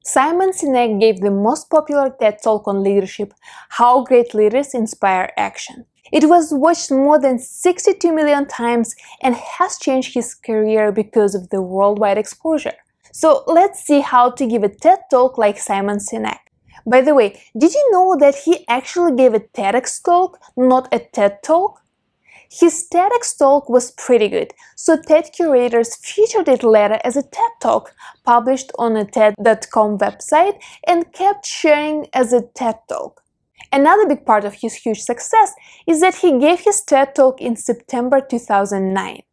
Simon Sinek gave the most popular TED Talk on leadership, How Great Leaders Inspire Action. It was watched more than 62 million times and has changed his career because of the worldwide exposure. So let's see how to give a TED Talk like Simon Sinek. By the way, did you know that he actually gave a TEDx talk, not a TED Talk? His TEDx talk was pretty good, so TED curators featured it later as a TED Talk, published on a TED.com website, and kept sharing as a TED Talk. Another big part of his huge success is that he gave his TED Talk in September 2009.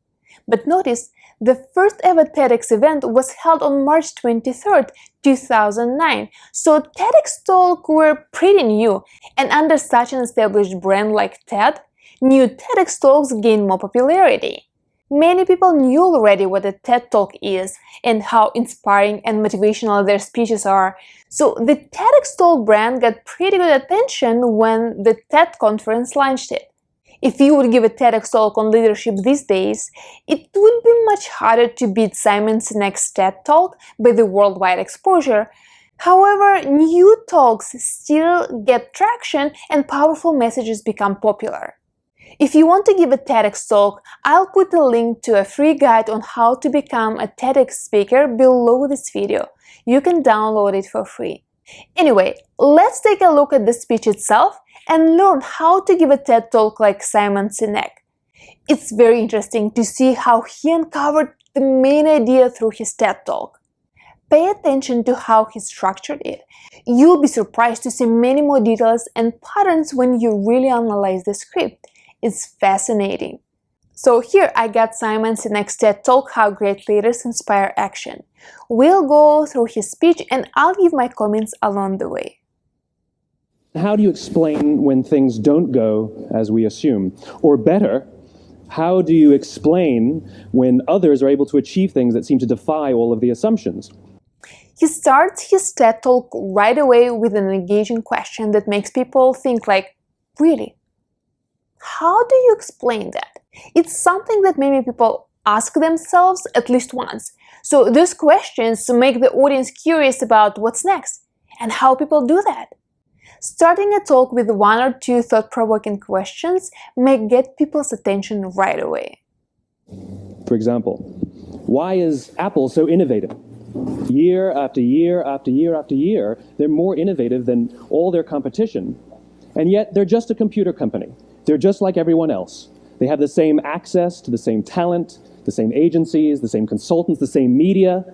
But notice, the first ever TEDx event was held on March 23, 2009, so TEDx talks were pretty new, and under such an established brand like TED, new TEDx talks gain more popularity. Many people knew already what a TED Talk is and how inspiring and motivational their speeches are, so the TEDx Talk brand got pretty good attention when the TED conference launched it. If you would give a TEDx Talk on leadership these days, it would be much harder to beat Simon Sinek's TED Talk by the worldwide exposure. However, new talks still get traction and powerful messages become popular. If you want to give a TEDx talk, I'll put a link to a free guide on how to become a TEDx speaker below this video. You can download it for free. Anyway, let's take a look at the speech itself and learn how to give a TED talk like Simon Sinek. It's very interesting to see how he uncovered the main idea through his TED talk. Pay attention to how he structured it. You'll be surprised to see many more details and patterns when you really analyze the script. It's fascinating. So here I got Simon Sinek's TED Talk, How Great Leaders Inspire Action. We'll go through his speech and I'll give my comments along the way. How do you explain when things don't go as we assume? Or better, how do you explain when others are able to achieve things that seem to defy all of the assumptions? He starts his TED Talk right away with an engaging question that makes people think like, really? How do you explain that? It's something that many people ask themselves at least once. So these questions make the audience curious about what's next and how people do that. Starting a talk with one or two thought-provoking questions may get people's attention right away. For example, why is Apple so innovative? Year after year after year after year, they're more innovative than all their competition, and yet they're just a computer company. They're just like everyone else. They have the same access to the same talent, the same agencies, the same consultants, the same media.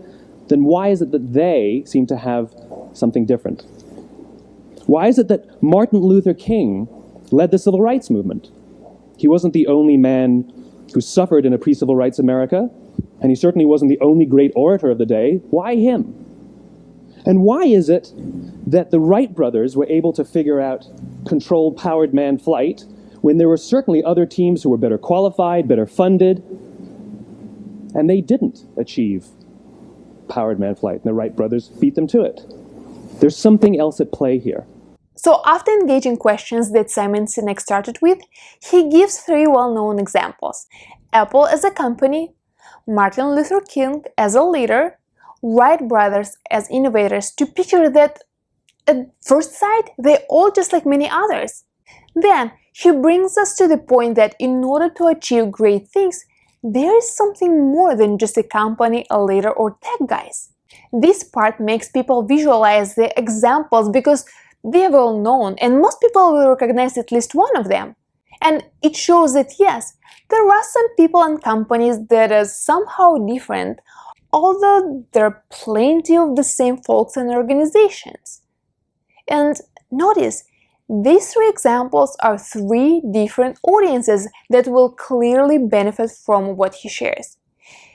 Then why is it that they seem to have something different? Why is it that Martin Luther King led the civil rights movement? He wasn't the only man who suffered in a pre-civil rights America, and he certainly wasn't the only great orator of the day. Why him? And why is it that the Wright brothers were able to figure out controlled powered manned flight when there were certainly other teams who were better qualified, better funded, and they didn't achieve powered manned flight, and the Wright brothers beat them to it? There's something else at play here. So after engaging questions that Simon Sinek started with, he gives three well-known examples: Apple as a company, Martin Luther King as a leader, Wright brothers as innovators, to picture that at first sight, they're all just like many others. Then he brings us to the point that in order to achieve great things, there is something more than just a company, a leader, or tech guys. This part makes people visualize the examples because they are well known and most people will recognize at least one of them. And it shows that yes, there are some people and companies that are somehow different, although there are plenty of the same folks and organizations. And notice, these three examples are three different audiences that will clearly benefit from what he shares.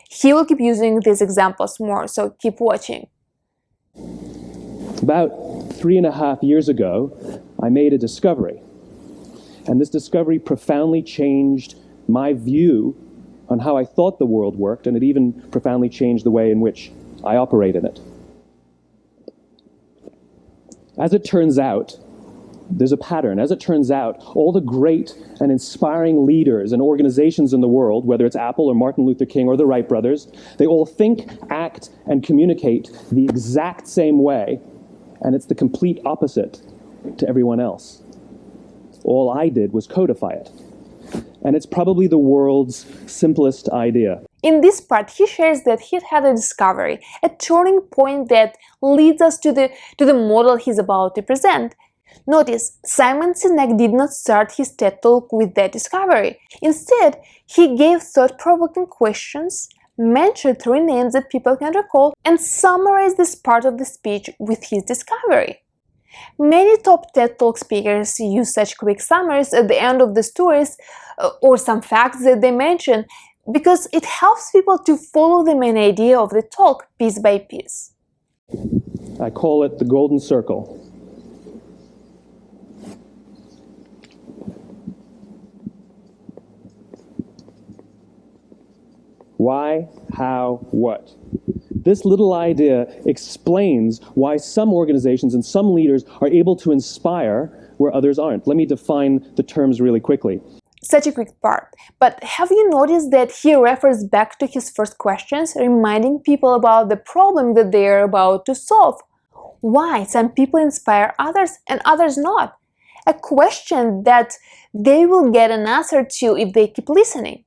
He will keep using these examples more, so keep watching. About 3.5 years ago, I made a discovery. And this discovery profoundly changed my view on how I thought the world worked, and it even profoundly changed the way in which I operate in it. As it turns out, there's a pattern. As it turns out, all the great and inspiring leaders and organizations in the world, whether it's Apple or Martin Luther King or the Wright brothers, they all think, act, and communicate the exact same way, and it's the complete opposite to everyone else. All I did was codify it. And it's probably the world's simplest idea. In this part, he shares that he had a discovery, a turning point that leads us to the model he's about to present. Notice, Simon Sinek did not start his TED Talk with that discovery. Instead, he gave thought-provoking questions, mentioned 3 names that people can recall, and summarized this part of the speech with his discovery. Many top TED Talk speakers use such quick summaries at the end of the stories or some facts that they mention because it helps people to follow the main idea of the talk piece by piece. I call it the golden circle. Why, how, what? This little idea explains why some organizations and some leaders are able to inspire where others aren't. Let me define the terms really quickly. Such a quick part, but have you noticed that he refers back to his first questions, reminding people about the problem that they are about to solve? Why some people inspire others and others not? A question that they will get an answer to if they keep listening.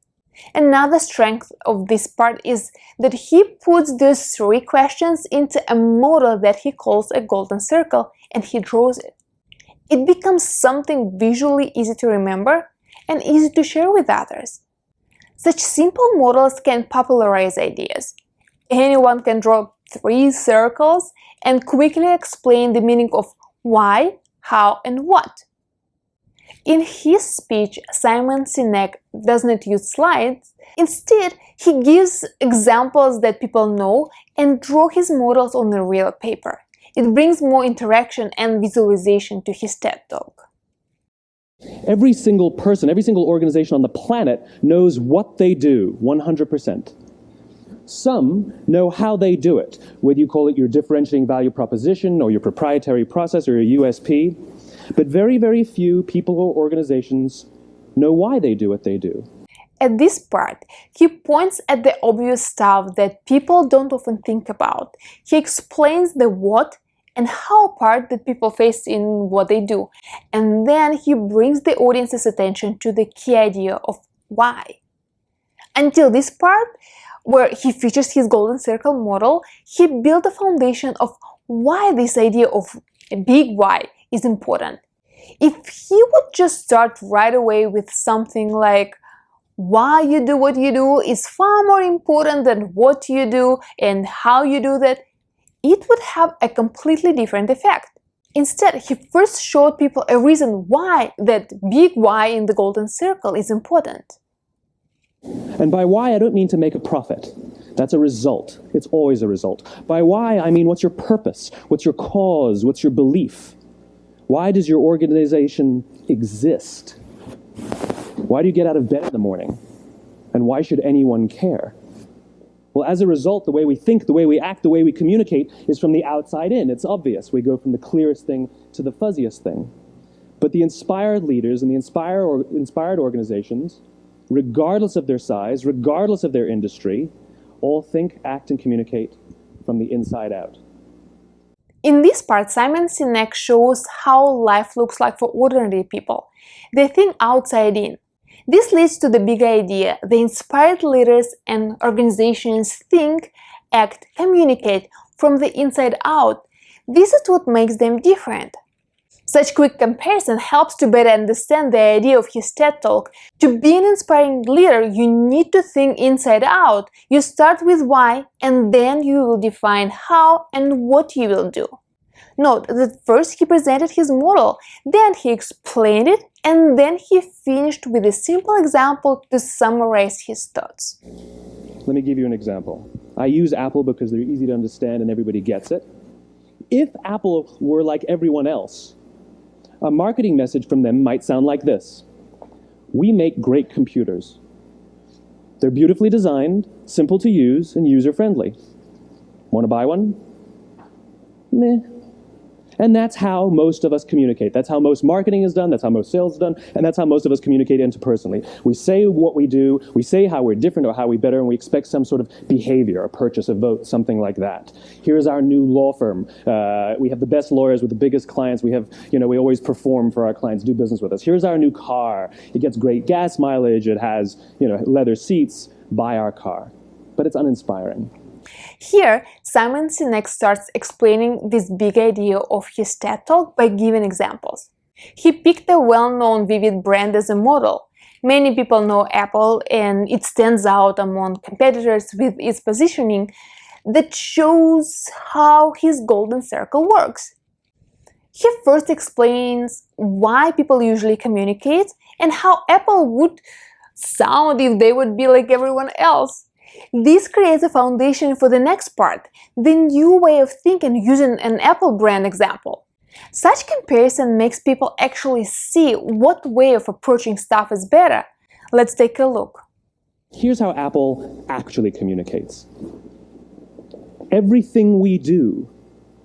Another strength of this part is that he puts those 3 questions into a model that he calls a golden circle, and he draws it. It becomes something visually easy to remember and easy to share with others. Such simple models can popularize ideas. Anyone can draw 3 circles and quickly explain the meaning of why, how, and what. In his speech, Simon Sinek does not use slides. Instead, he gives examples that people know and draw his models on a real paper. It brings more interaction and visualization to his TED Talk. Every single person, every single organization on the planet knows what they do 100%. Some know how they do it, whether you call it your differentiating value proposition or your proprietary process or your USP. But very, very few people or organizations know why they do what they do. At this part, he points at the obvious stuff that people don't often think about. He explains the what and how part that people face in what they do. And then he brings the audience's attention to the key idea of why. Until this part, where he features his golden circle model, he built a foundation of why this idea of a big why is important. If he would just start right away with something like why you do what you do is far more important than what you do and how you do that, it would have a completely different effect. Instead, he first showed people a reason why that big why in the golden circle is important. And by why, I don't mean to make a profit. That's a result. It's always a result. By why, I mean what's your purpose? What's your cause? What's your belief? Why does your organization exist? Why do you get out of bed in the morning? And why should anyone care? Well, as a result, the way we think, the way we act, the way we communicate is from the outside in. It's obvious. We go from the clearest thing to the fuzziest thing. But the inspired leaders and the inspired organizations, regardless of their size, regardless of their industry, all think, act, and communicate from the inside out. In this part, Simon Sinek shows how life looks like for ordinary people. They think outside in. This leads to the big idea. The inspired leaders and organizations think, act, communicate from the inside out. This is what makes them different. Such quick comparison helps to better understand the idea of his TED Talk. To be an inspiring leader, you need to think inside out. You start with why, and then you will define how and what you will do. Note that first he presented his model, then he explained it, and then he finished with a simple example to summarize his thoughts. Let me give you an example. I use Apple because they're easy to understand and everybody gets it. If Apple were like everyone else, a marketing message from them might sound like this. We make great computers. They're beautifully designed, simple to use, and user-friendly. Want to buy one? Meh. And that's how most of us communicate. That's how most marketing is done, that's how most sales is done, and that's how most of us communicate interpersonally. We say what we do, we say how we're different or how we're better, and we expect some sort of behavior, a purchase, a vote, something like that. Here's our new law firm. We have the best lawyers with the biggest clients. We have, we always perform for our clients, do business with us. Here's our new car. It gets great gas mileage. It has, leather seats. Buy our car. But it's uninspiring. Here, Simon Sinek starts explaining this big idea of his TED Talk by giving examples. He picked a well-known vivid brand as a model. Many people know Apple, and it stands out among competitors with its positioning that shows how his golden circle works. He first explains why people usually communicate and how Apple would sound if they would be like everyone else. This creates a foundation for the next part, the new way of thinking using an Apple brand example. Such comparison makes people actually see what way of approaching stuff is better. Let's take a look. Here's how Apple actually communicates. Everything we do,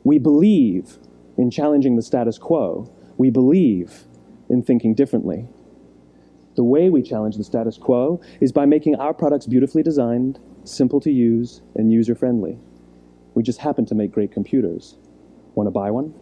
we believe in challenging the status quo. We believe in thinking differently. The way we challenge the status quo is by making our products beautifully designed, simple to use, and user-friendly. We just happen to make great computers. Want to buy one?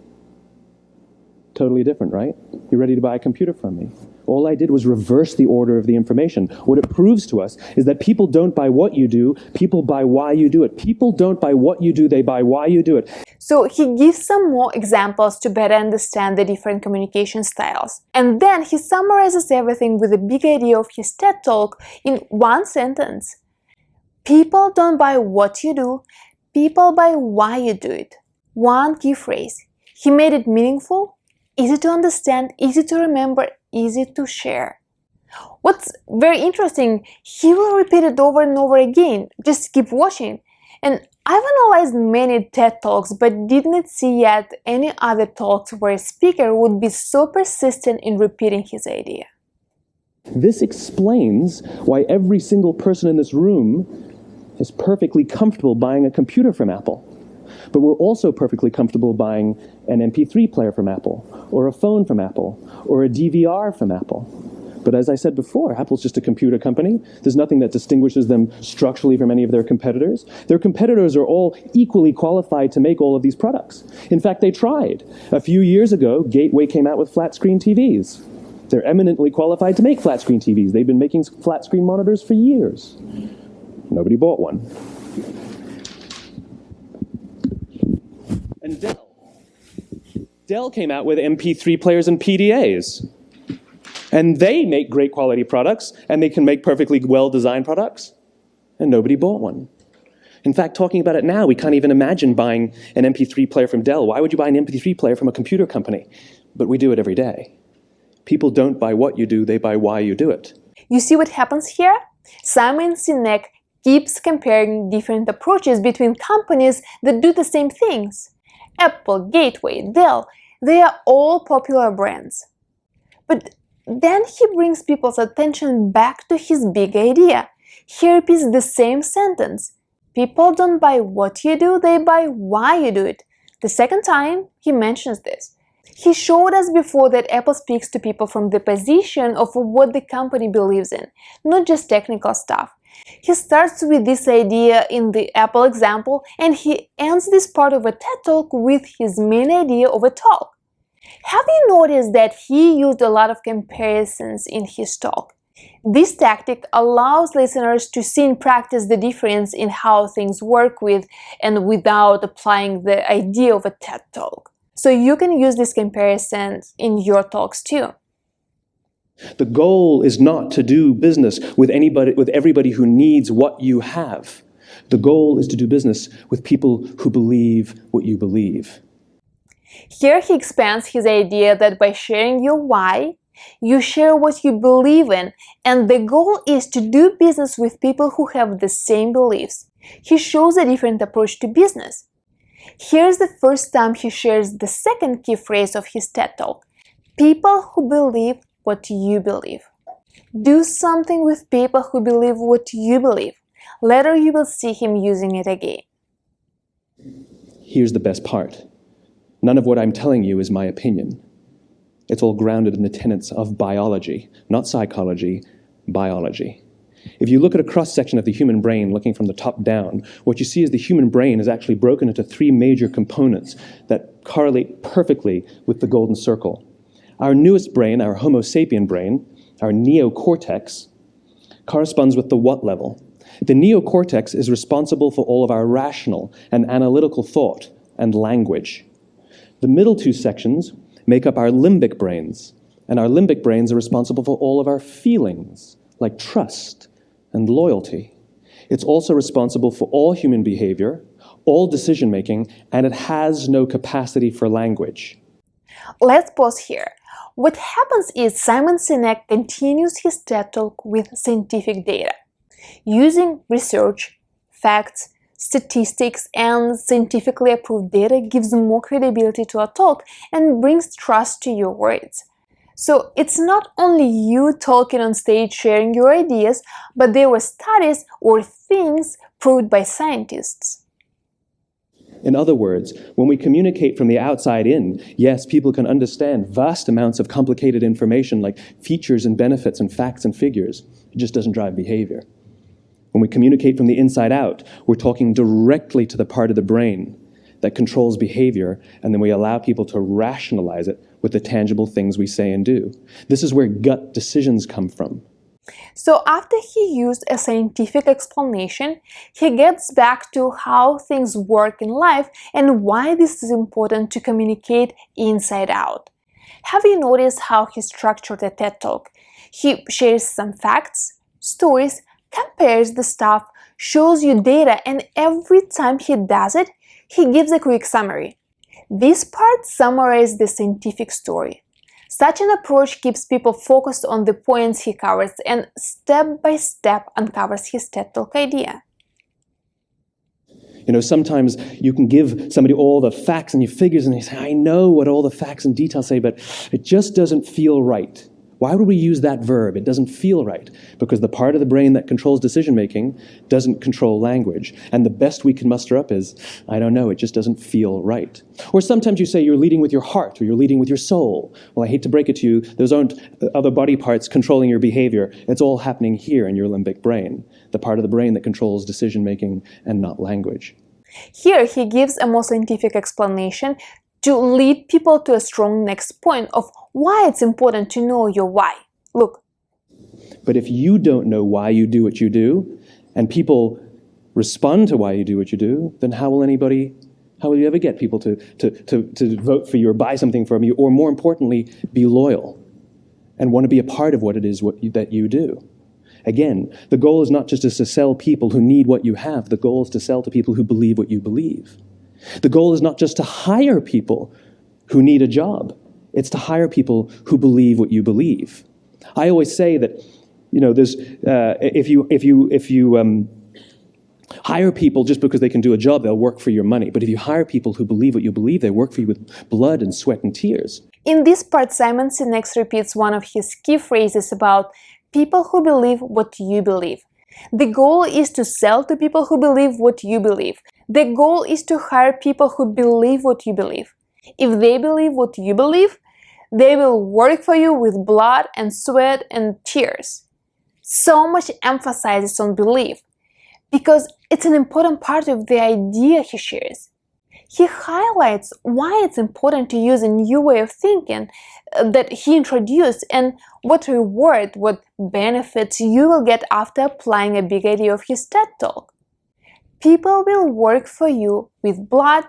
Totally different, right? You're ready to buy a computer from me. All I did was reverse the order of the information. What it proves to us is that people don't buy what you do, people buy why you do it. People don't buy what you do, they buy why you do it. So he gives some more examples to better understand the different communication styles. And then he summarizes everything with a big idea of his TED Talk in one sentence. People don't buy what you do, people buy why you do it. One key phrase. He made it meaningful, easy to understand, easy to remember, easy to share. What's very interesting, he will repeat it over and over again. Just keep watching. And I've analyzed many TED Talks but didn't see yet any other talks where a speaker would be so persistent in repeating his idea. This explains why every single person in this room is perfectly comfortable buying a computer from Apple. But we're also perfectly comfortable buying an MP3 player from Apple, or a phone from Apple, or a DVR from Apple. But as I said before, Apple's just a computer company. There's nothing that distinguishes them structurally from any of their competitors. Their competitors are all equally qualified to make all of these products. In fact, they tried. A few years ago, Gateway came out with flat-screen TVs. They're eminently qualified to make flat-screen TVs. They've been making flat-screen monitors for years. Nobody bought one. And Dell came out with MP3 players and PDAs. And they make great quality products, and they can make perfectly well-designed products, and nobody bought one. In fact, talking about it now, we can't even imagine buying an MP3 player from Dell. Why would you buy an MP3 player from a computer company? But we do it every day. People don't buy what you do, they buy why you do it. You see what happens here? Simon Sinek keeps comparing different approaches between companies that do the same things. Apple, Gateway, Dell, they are all popular brands. But then he brings people's attention back to his big idea. He repeats the same sentence. People don't buy what you do, they buy why you do it. The second time he mentions this. He showed us before that Apple speaks to people from the position of what the company believes in, not just technical stuff. He starts with this idea in the Apple example, and he ends this part of a TED Talk with his main idea of a talk. Have you noticed that he used a lot of comparisons in his talk? This tactic allows listeners to see in practice the difference in how things work with and without applying the idea of a TED Talk. So you can use these comparisons in your talks too. The goal is not to do business with everybody who needs what you have. The goal is to do business with people who believe what you believe. Here he expands his idea that by sharing your why, you share what you believe in, and the goal is to do business with people who have the same beliefs. He shows a different approach to business. Here's the first time he shares the second key phrase of his TED Talk. People who believe what you believe. Do something with people who believe what you believe. Later you will see him using it again. Here's the best part. None of what I'm telling you is my opinion. It's all grounded in the tenets of biology, not psychology, biology. If you look at a cross-section of the human brain, looking from the top down, what you see is the human brain is actually broken into three major components that correlate perfectly with the golden circle. Our newest brain, our Homo sapien brain, our neocortex, corresponds with the what level. The neocortex is responsible for all of our rational and analytical thought and language. The middle two sections make up our limbic brains, and our limbic brains are responsible for all of our feelings, like trust and loyalty. It's also responsible for all human behavior, all decision-making, and it has no capacity for language. Let's pause here. What happens is Simon Sinek continues his TED Talk with scientific data. Using research, facts, statistics, and scientifically approved data gives more credibility to a talk and brings trust to your words. So it's not only you talking on stage sharing your ideas, but there were studies or things proved by scientists. In other words, when we communicate from the outside in, yes, people can understand vast amounts of complicated information like features and benefits and facts and figures. It just doesn't drive behavior. When we communicate from the inside out, we're talking directly to the part of the brain that controls behavior, and then we allow people to rationalize it with the tangible things we say and do. This is where gut decisions come from. So after he used a scientific explanation, he gets back to how things work in life and why this is important to communicate inside out. Have you noticed how he structured a TED Talk? He shares some facts, stories, compares the stuff, shows you data, and every time he does it, he gives a quick summary. This part summarizes the scientific story. Such an approach keeps people focused on the points he covers and step by step uncovers his TED Talk idea. You know, sometimes you can give somebody all the facts and your figures and they say, I know what all the facts and details say, but it just doesn't feel right. Why would we use that verb? It doesn't feel right. Because the part of the brain that controls decision-making doesn't control language. And the best we can muster up is, I don't know, it just doesn't feel right. Or sometimes you say you're leading with your heart or you're leading with your soul. Well, I hate to break it to you, those aren't other body parts controlling your behavior. It's all happening here in your limbic brain, the part of the brain that controls decision-making and not language. Here he gives a more scientific explanation to lead people to a strong next point of why it's important to know your why. Look. But if you don't know why you do what you do, and people respond to why you do what you do, then how will you ever get people to vote for you or buy something from you, or more importantly, be loyal and want to be a part of what it is that you do? Again, the goal is not just to sell people who need what you have. The goal is to sell to people who believe what you believe. The goal is not just to hire people who need a job. It's to hire people who believe what you believe. I always say that, you know, there's if you hire people just because they can do a job, they'll work for your money. But if you hire people who believe what you believe, they work for you with blood and sweat and tears. In this part, Simon Sinek repeats one of his key phrases about people who believe what you believe. The goal is to sell to people who believe what you believe. The goal is to hire people who believe what you believe. If they believe what you believe, they will work for you with blood and sweat and tears. So much emphasis on belief, because it's an important part of the idea he shares. He highlights why it's important to use a new way of thinking that he introduced and what reward, what benefits you will get after applying a big idea of his TED Talk. People will work for you with blood,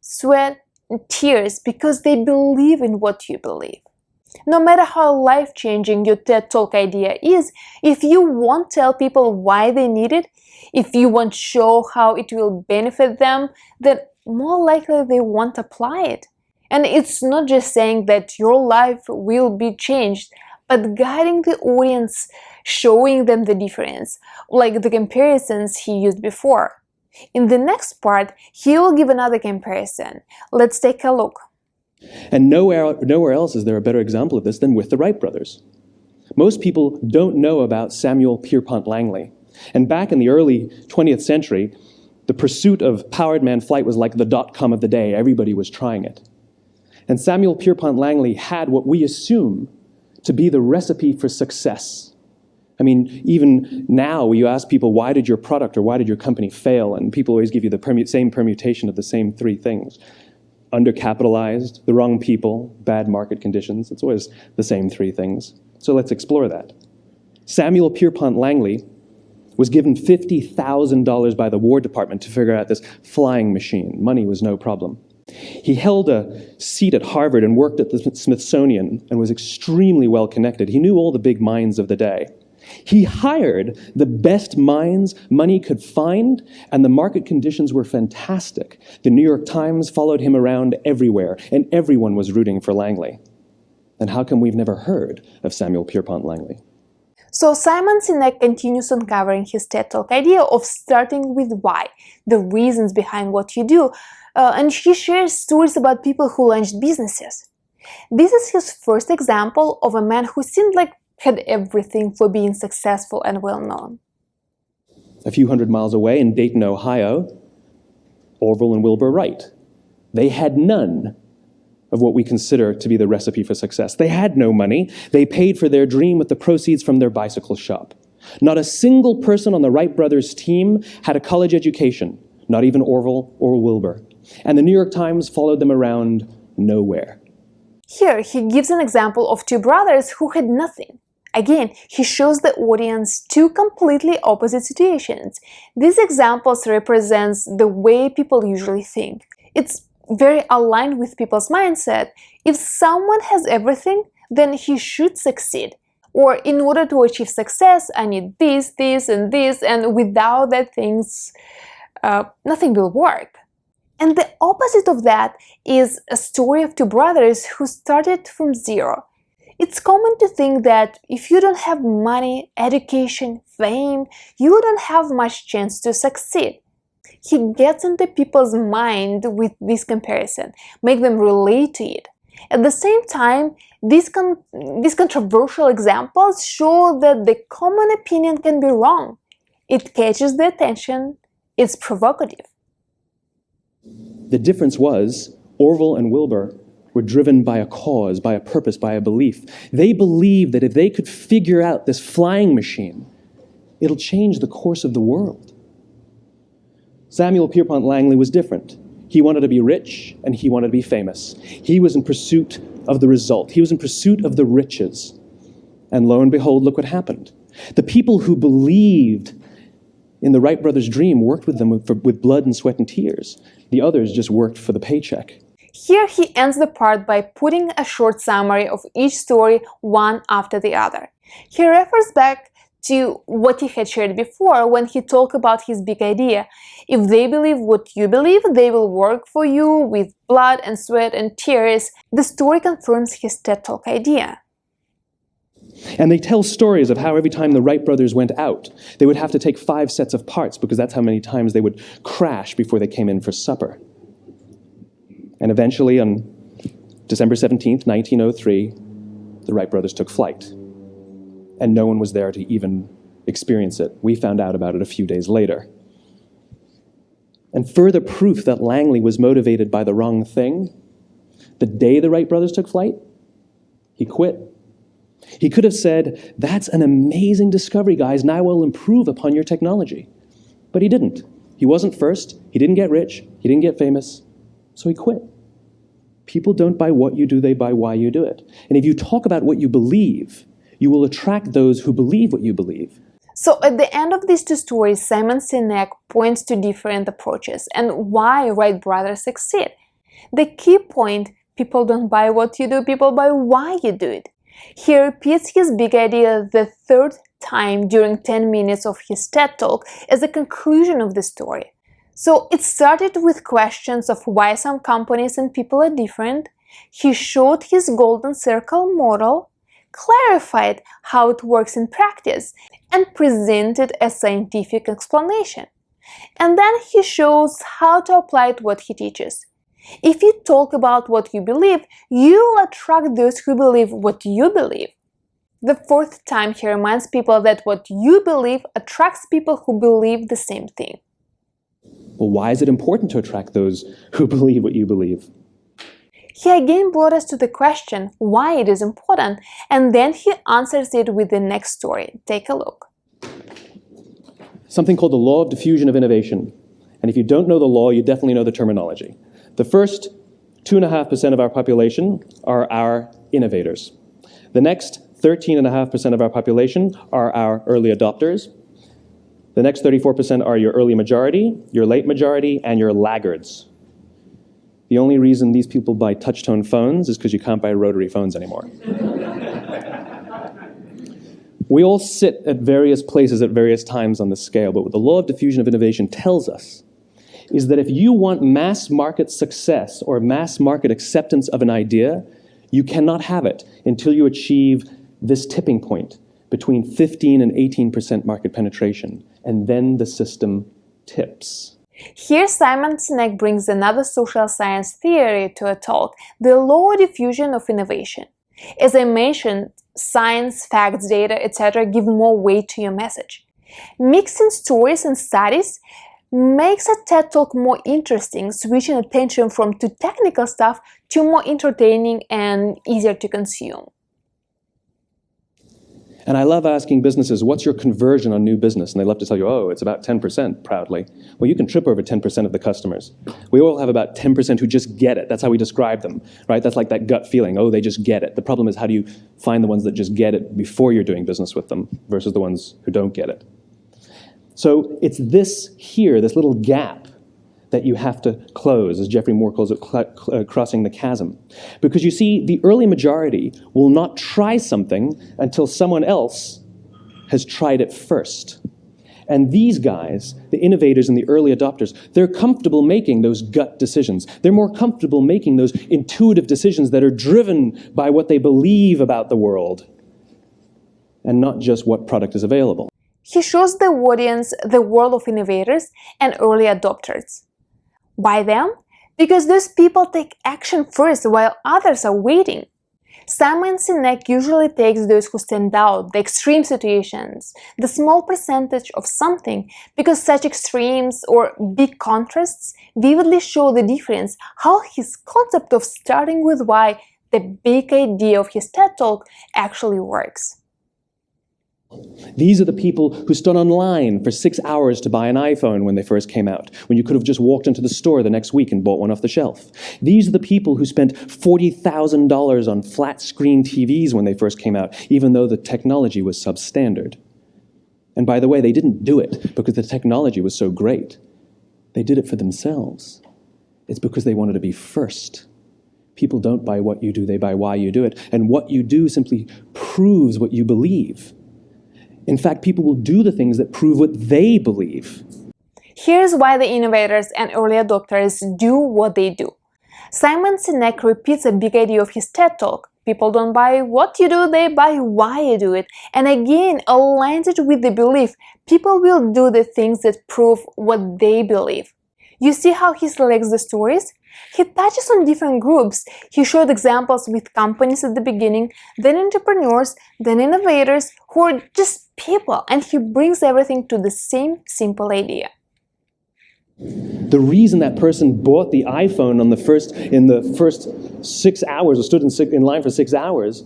sweat, and tears because they believe in what you believe. No matter how life-changing your TED Talk idea is, if you won't tell people why they need it, if you won't show how it will benefit them, then more likely they won't apply it. And it's not just saying that your life will be changed, but guiding the audience, showing them the difference, like the comparisons he used before. In the next part, he will give another comparison. Let's take a look. And nowhere else is there a better example of this than with the Wright brothers. Most people don't know about Samuel Pierpont Langley. And back in the early 20th century, the pursuit of powered man flight was like the .com of the day. Everybody was trying it. And Samuel Pierpont Langley had what we assume to be the recipe for success. I mean, even now, you ask people, why did your product or why did your company fail? And people always give you the same permutation of the same three things. Undercapitalized, the wrong people, bad market conditions. It's always the same three things. So let's explore that. Samuel Pierpont Langley was given $50,000 by the War Department to figure out this flying machine. Money was no problem. He held a seat at Harvard and worked at the Smithsonian and was extremely well connected. He knew all the big minds of the day. He hired the best minds money could find, and the market conditions were fantastic. The New York Times followed him around everywhere, and everyone was rooting for Langley. Then how come we've never heard of Samuel Pierpont Langley? So Simon Sinek continues uncovering his TED Talk idea of starting with why, the reasons behind what you do, and he shares stories about people who launched businesses. This is his first example of a man who seemed like had everything for being successful and well-known. A few hundred miles away in Dayton, Ohio, Orville and Wilbur Wright. They had none of what we consider to be the recipe for success. They had no money. They paid for their dream with the proceeds from their bicycle shop. Not a single person on the Wright brothers' team had a college education, not even Orville or Wilbur. And the New York Times followed them around nowhere. Here, he gives an example of two brothers who had nothing. Again, he shows the audience two completely opposite situations. These examples represents the way people usually think. It's very aligned with people's mindset. If someone has everything, then he should succeed. Or in order to achieve success, I need this, and without that things, nothing will work. And the opposite of that is a story of two brothers who started from zero. It's common to think that if you don't have money, education, fame, you don't have much chance to succeed. He gets into people's mind with this comparison, make them relate to it. At the same time, these controversial examples show that the common opinion can be wrong. It catches the attention, it's provocative. The difference was Orville and Wilbur were driven by a cause, by a purpose, by a belief. They believed that if they could figure out this flying machine, it'll change the course of the world. Samuel Pierpont Langley was different. He wanted to be rich and he wanted to be famous. He was in pursuit of the result. He was in pursuit of the riches. And lo and behold, look what happened. The people who believed in the Wright brothers' dream worked with them with blood and sweat and tears. The others just worked for the paycheck. Here he ends the part by putting a short summary of each story one after the other. He refers back to what he had shared before when he talked about his big idea. If they believe what you believe, they will work for you with blood and sweat and tears. The story confirms his TED Talk idea. And they tell stories of how every time the Wright brothers went out, they would have to take 5 sets of parts because that's how many times they would crash before they came in for supper. And eventually, on December 17th, 1903, the Wright brothers took flight. And no one was there to even experience it. We found out about it a few days later. And further proof that Langley was motivated by the wrong thing, the day the Wright brothers took flight, he quit. He could have said, "That's an amazing discovery, guys. Now I'll improve upon your technology." But he didn't. He wasn't first. He didn't get rich. He didn't get famous. So he quit. People don't buy what you do, they buy why you do it. And if you talk about what you believe, you will attract those who believe what you believe. So at the end of these two stories, Simon Sinek points to different approaches and why Wright brothers succeed. The key point, people don't buy what you do, people buy why you do it. He repeats his big idea the third time during 10 minutes of his TED Talk as a conclusion of the story. So it started with questions of why some companies and people are different. He showed his golden circle model, clarified how it works in practice, and presented a scientific explanation. And then he shows how to apply to what he teaches. If you talk about what you believe, you will attract those who believe what you believe. The fourth time he reminds people that what you believe attracts people who believe the same thing. Well, why is it important to attract those who believe what you believe? He again brought us to the question why it is important, and then he answers it with the next story. Take a look. Something called the law of diffusion of innovation. And if you don't know the law, you definitely know the terminology. The first 2.5% of our population are our innovators. The next 13.5% of our population are our early adopters. The next 34% are your early majority, your late majority, and your laggards. The only reason these people buy touch-tone phones is because you can't buy rotary phones anymore. We all sit at various places at various times on the scale, but what the law of diffusion of innovation tells us is that if you want mass market success or mass market acceptance of an idea, you cannot have it until you achieve this tipping point between 15 and 18% market penetration, and then the system tips. Here Simon Sinek brings another social science theory to a talk, the law of diffusion of innovation. As I mentioned, science, facts, data, etc. give more weight to your message. Mixing stories and studies makes a TED Talk more interesting, switching attention from too technical stuff to more entertaining and easier to consume. And I love asking businesses, what's your conversion on new business? And they love to tell you, oh, it's about 10%, proudly. Well, you can trip over 10% of the customers. We all have about 10% who just get it. That's how we describe them, right? That's like that gut feeling, oh, they just get it. The problem is, how do you find the ones that just get it before you're doing business with them versus the ones who don't get it? So it's this here, this little gap, that you have to close, as Geoffrey Moore calls it, crossing the chasm. Because you see, the early majority will not try something until someone else has tried it first. And these guys, the innovators and the early adopters, they're comfortable making those gut decisions. They're more comfortable making those intuitive decisions that are driven by what they believe about the world, and not just what product is available. He shows the audience the world of innovators and early adopters. Why them? Because those people take action first while others are waiting. Simon Sinek usually takes those who stand out, the extreme situations, the small percentage of something, because such extremes or big contrasts vividly show the difference, how his concept of starting with why, the big idea of his TED Talk, actually works. These are the people who stood online for 6 hours to buy an iPhone when they first came out, when you could have just walked into the store the next week and bought one off the shelf. These are the people who spent $40,000 on flat-screen TVs when they first came out, even though the technology was substandard. And by the way, they didn't do it because the technology was so great. They did it for themselves. It's because they wanted to be first. People don't buy what you do, they buy why you do it. And what you do simply proves what you believe. In fact, people will do the things that prove what they believe. Here's why the innovators and early adopters do what they do. Simon Sinek repeats a big idea of his TED Talk. People don't buy what you do, they buy why you do it. And again, aligns it with the belief. People will do the things that prove what they believe. You see how he selects the stories? He touches on different groups. He showed examples with companies at the beginning, then entrepreneurs, then innovators, who are just people, and he brings everything to the same simple idea. The reason that person bought the iPhone in the first 6 hours, or stood in line for 6 hours,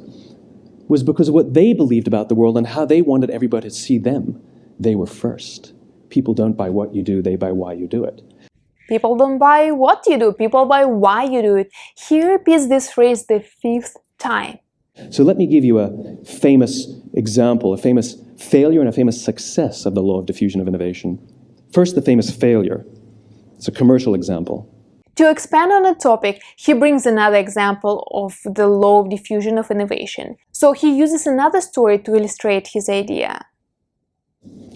was because of what they believed about the world and how they wanted everybody to see them. They were first. People don't buy what you do, they buy why you do it. People don't buy what you do, people buy why you do it. He repeats this phrase the 5th time. So let me give you a famous example, a famous failure and a famous success of the law of diffusion of innovation. First, the famous failure. It's a commercial example. To expand on the topic, he brings another example of the law of diffusion of innovation. So he uses another story to illustrate his idea.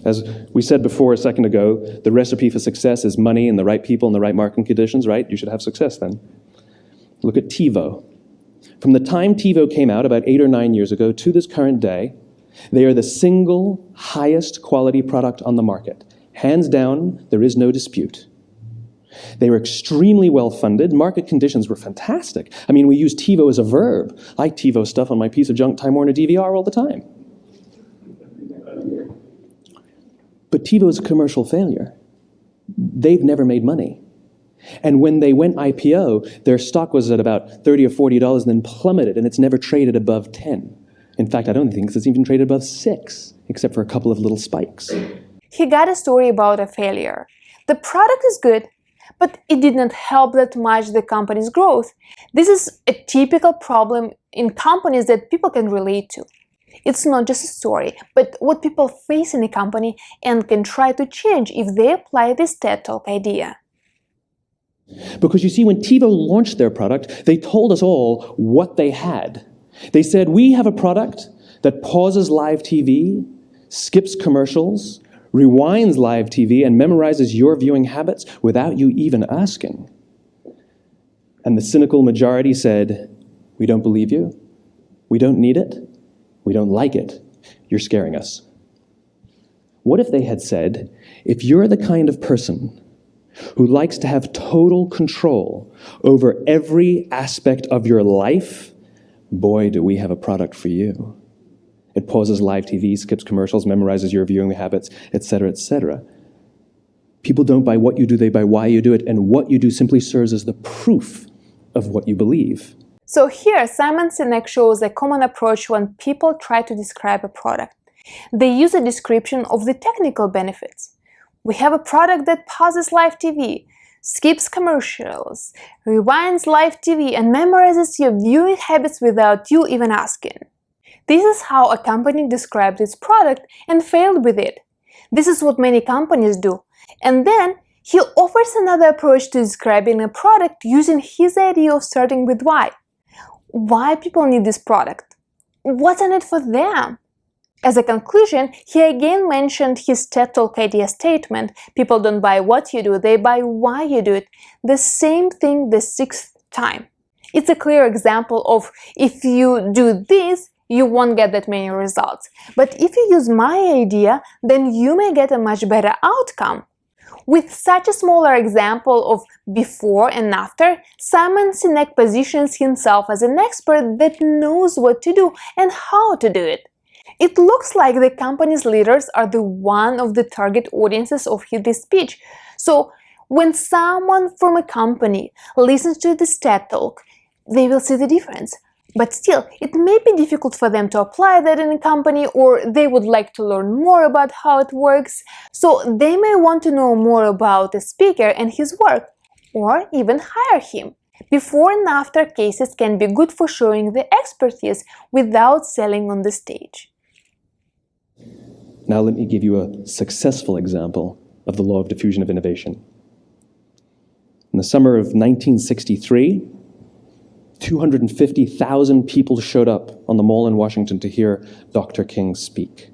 As we said before a second ago, the recipe for success is money and the right people and the right marketing conditions, right? You should have success then. Look at TiVo. From the time TiVo came out about 8 or 9 years ago to this current day, they are the single highest quality product on the market. Hands down, there is no dispute. They were extremely well funded. Market conditions were fantastic. I mean, we use TiVo as a verb. I TiVo stuff on my piece of junk Time Warner DVR all the time. But TiVo is a commercial failure. They've never made money. And when they went IPO, their stock was at about $30 or $40 and then plummeted, and it's never traded above 10. In fact, I don't think it's even traded above 6, except for a couple of little spikes. He got a story about a failure. The product is good, but it did not help that much the company's growth. This is a typical problem in companies that people can relate to. It's not just a story, but what people face in a company and can try to change if they apply this TED Talk idea. Because you see, when TiVo launched their product, they told us all what they had. They said, we have a product that pauses live TV, skips commercials, rewinds live TV, and memorizes your viewing habits without you even asking. And the cynical majority said, we don't believe you, we don't need it, we don't like it, you're scaring us. What if they had said, if you're the kind of person who likes to have total control over every aspect of your life, boy, do we have a product for you. It pauses live TV, skips commercials, memorizes your viewing habits, etc., etc. People don't buy what you do, they buy why you do it, and what you do simply serves as the proof of what you believe. So here, Simon Sinek shows a common approach when people try to describe a product. They use a description of the technical benefits. We have a product that pauses live TV, skips commercials, rewinds live TV, and memorizes your viewing habits without you even asking. This is how a company described its product and failed with it. This is what many companies do. And then he offers another approach to describing a product using his idea of starting with why. Why people need this product? What's in it for them? As a conclusion, he again mentioned his TED Talk idea statement, people don't buy what you do, they buy why you do it, the same thing the 6th time. It's a clear example of if you do this, you won't get that many results. But if you use my idea, then you may get a much better outcome. With such a smaller example of before and after, Simon Sinek positions himself as an expert that knows what to do and how to do it. It looks like the company's leaders are the one of the target audiences of this speech. So when someone from a company listens to this TED Talk, they will see the difference. But still, it may be difficult for them to apply that in a company, or they would like to learn more about how it works. So they may want to know more about the speaker and his work, or even hire him. Before and after cases can be good for showing the expertise without selling on the stage. Now let me give you a successful example of the law of diffusion of innovation. In the summer of 1963, 250,000 people showed up on the Mall in Washington to hear Dr. King speak.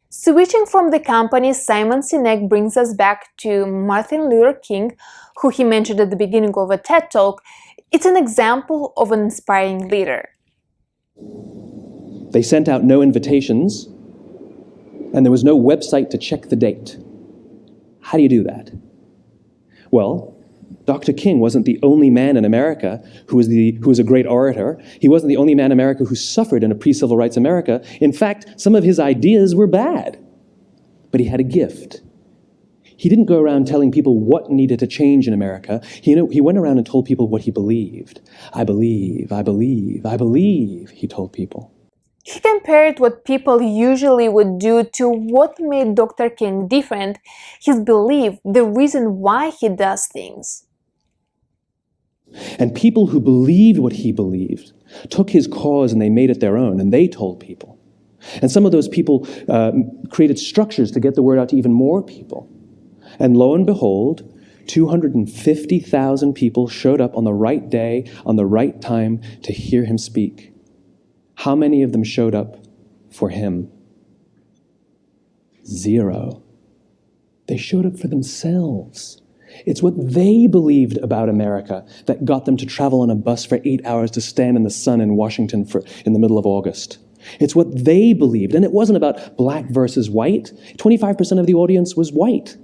Switching from the company, Simon Sinek brings us back to Martin Luther King, who he mentioned at the beginning of a TED Talk. It's an example of an inspiring leader. They sent out no invitations, and there was no website to check the date. How do you do that? Well, Dr. King wasn't the only man in America who was a great orator. He wasn't the only man in America who suffered in a pre-civil rights America. In fact, some of his ideas were bad. But he had a gift. He didn't go around telling people what needed to change in America. He went around and told people what he believed. I believe, I believe, I believe, he told people. He compared what people usually would do to what made Dr. King different, his belief, the reason why he does things. And people who believed what he believed took his cause and they made it their own, and they told people. And some of those people created structures to get the word out to even more people. And lo and behold, 250,000 people showed up on the right day, on the right time to hear him speak. How many of them showed up for him? 0. They showed up for themselves. It's what they believed about America that got them to travel on a bus for 8 hours to stand in the sun in Washington in the middle of August. It's what they believed, and it wasn't about black versus white. 25% of the audience was white.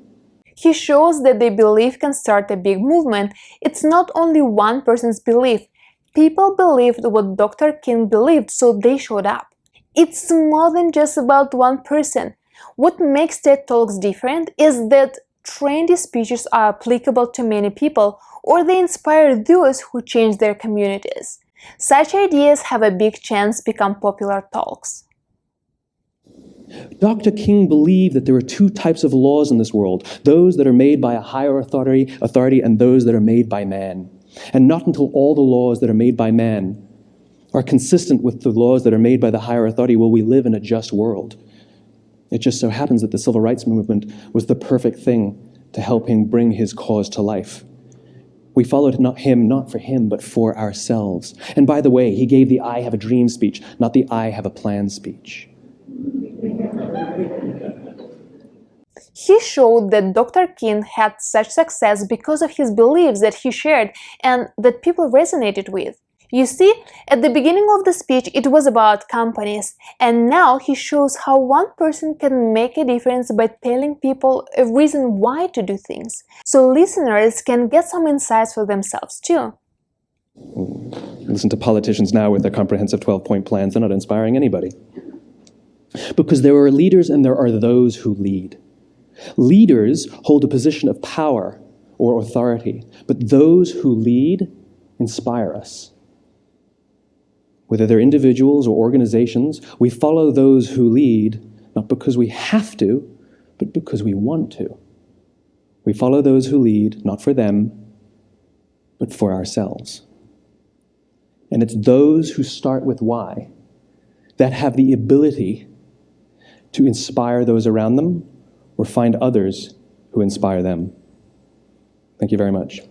He shows that the belief can start a big movement. It's not only one person's belief. People believed what Dr. King believed, so they showed up. It's more than just about one person. What makes TED Talks different is that trendy speeches are applicable to many people or they inspire those who change their communities. Such ideas have a big chance to become popular talks. Dr. King believed that there are two types of laws in this world, those that are made by a higher authority and those that are made by man. And not until all the laws that are made by man are consistent with the laws that are made by the higher authority will we live in a just world. It just so happens that the civil rights movement was the perfect thing to help him bring his cause to life. We followed not for him, but for ourselves. And by the way, he gave the I have a dream speech, not the I have a plan speech. He showed that Dr. King had such success because of his beliefs that he shared and that people resonated with. You see, at the beginning of the speech it was about companies, and now he shows how one person can make a difference by telling people a reason why to do things, so listeners can get some insights for themselves too. Listen to politicians now with their comprehensive 12-point plans. They're not inspiring anybody. Because there are leaders and there are those who lead. Leaders hold a position of power or authority, but those who lead inspire us. Whether they're individuals or organizations, we follow those who lead not because we have to, but because we want to. We follow those who lead not for them, but for ourselves. And it's those who start with why that have the ability to inspire those around them or find others who inspire them. Thank you very much.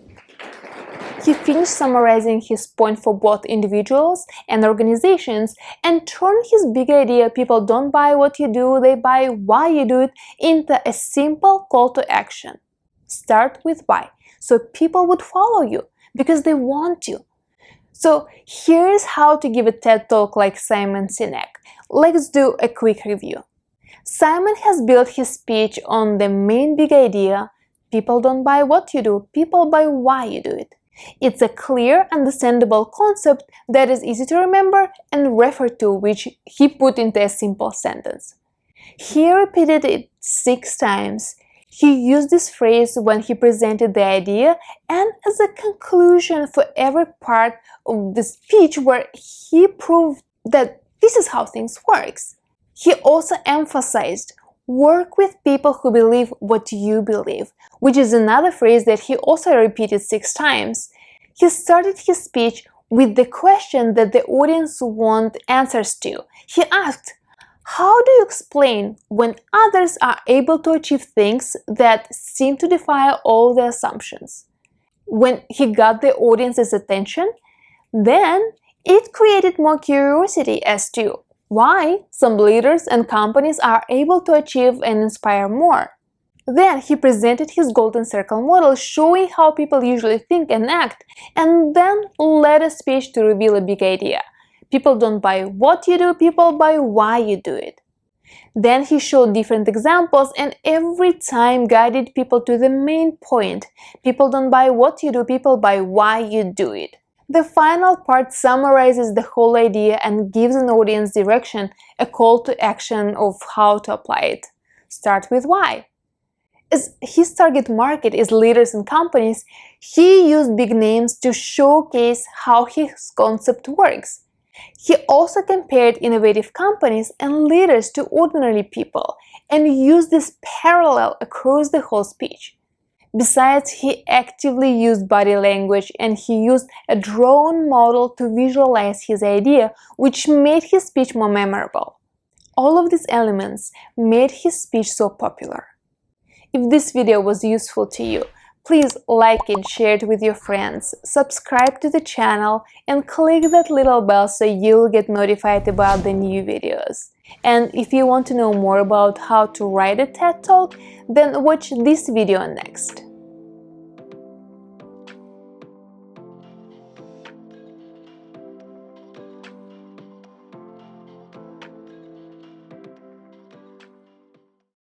He finished summarizing his point for both individuals and organizations and turned his big idea, people don't buy what you do, they buy why you do it, into a simple call to action. Start with why, so people would follow you because they want to. So here's how to give a TED Talk like Simon Sinek. Let's do a quick review. Simon has built his speech on the main big idea: people don't buy what you do, people buy why you do it. It's a clear, understandable concept that is easy to remember and refer to, which he put into a simple sentence. He repeated it 6 times. He used this phrase when he presented the idea and as a conclusion for every part of the speech where he proved that this is how things work. He also emphasized, work with people who believe what you believe, which is another phrase that he also repeated 6 times. He started his speech with the question that the audience want answers to. He asked, how do you explain when others are able to achieve things that seem to defy all the assumptions? When he got the audience's attention, then it created more curiosity as to why some leaders and companies are able to achieve and inspire more. Then he presented his golden circle model, showing how people usually think and act, and then led a speech to reveal a big idea. People don't buy what you do, people buy why you do it. Then he showed different examples and every time guided people to the main point. People don't buy what you do, people buy why you do it. The final part summarizes the whole idea and gives an audience direction, a call to action of how to apply it. Start with why. As his target market is leaders and companies, he used big names to showcase how his concept works. He also compared innovative companies and leaders to ordinary people and used this parallel across the whole speech. Besides, he actively used body language and he used a drawn model to visualize his idea, which made his speech more memorable. All of these elements made his speech so popular. If this video was useful to you, please like it, share it with your friends, subscribe to the channel and click that little bell so you'll get notified about the new videos. And if you want to know more about how to write a TED Talk, then watch this video next.